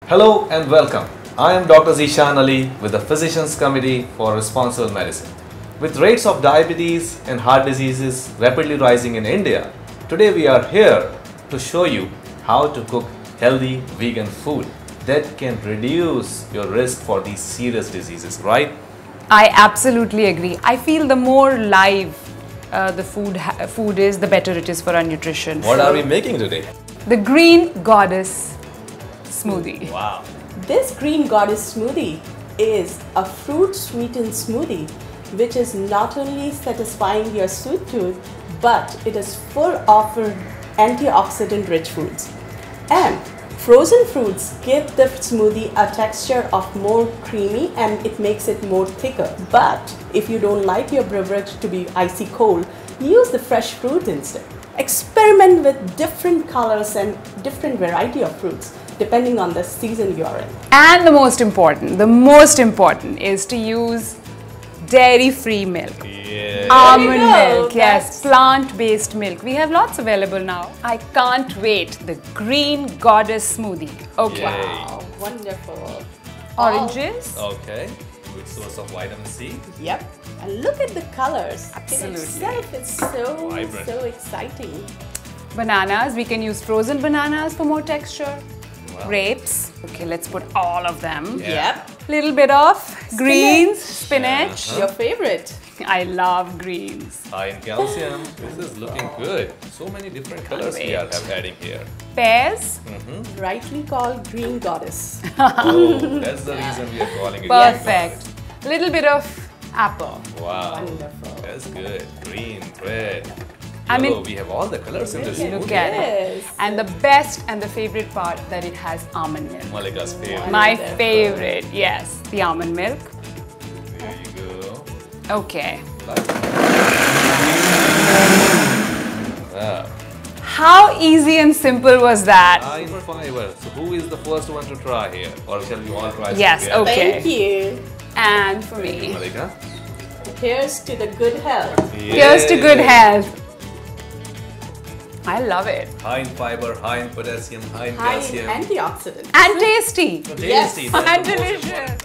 Hello and welcome. I am Dr. Zishan Ali with the Physicians Committee for Responsible Medicine. With rates of diabetes and heart diseases rapidly rising in India, today we are here to show you how to cook healthy vegan food that can reduce your risk for these serious diseases, right? I absolutely agree. I feel the more live the food is, the better it is for our nutrition. What are we making today? The Green Goddess Smoothie. Wow. This Green Goddess smoothie is a fruit sweetened smoothie which is not only satisfying your sweet tooth, but it is full of antioxidant rich foods. And frozen fruits give the smoothie a texture of more creamy and it makes it more thicker. But if you don't like your beverage to be icy cold, use the fresh fruit instead. Experiment with different colors and different variety of fruits depending on the season you are in. And the most important is to use dairy-free milk. Yeah. Almond go. milk, yes, plant-based milk. We have lots available now. I can't wait. The Green Goddess Smoothie. Okay. Yay. Wow, wonderful. Oranges. Okay. Good source of vitamin C. Yep. And look at the colors. Absolutely. In itself, it's so Vibrant. exciting. Bananas. We can use frozen bananas for more texture. Wow. Grapes. Okay, let's put all of them. Yeah. Yep. Little bit of greens, spinach. Your favorite. I love greens. High in calcium. This is looking good. So many different colors we are wait. adding here. Pears. Rightly called Green Goddess. Oh, that's the reason we are calling it. Perfect. Little bit of apple. Wow. Wonderful. That's good. Green, red, I mean- yellow. We have all the colors in this Look smoothie. at Yes. it. And the best and the favorite part that it has almond milk. Mallika's favorite. My Wonderful. favorite, yes, the almond milk. There you go. Okay. Wow. How easy and simple was that? High in fiber. So who is the first one to try here? Or shall we all try Yes, together? okay. Thank you. And for me. Mallika? Here's to the good health. Here's to good health. I love it. High in fiber, high in potassium, high in High in calcium. antioxidants. And tasty. Tasty. Yes. That's the And most delicious. important.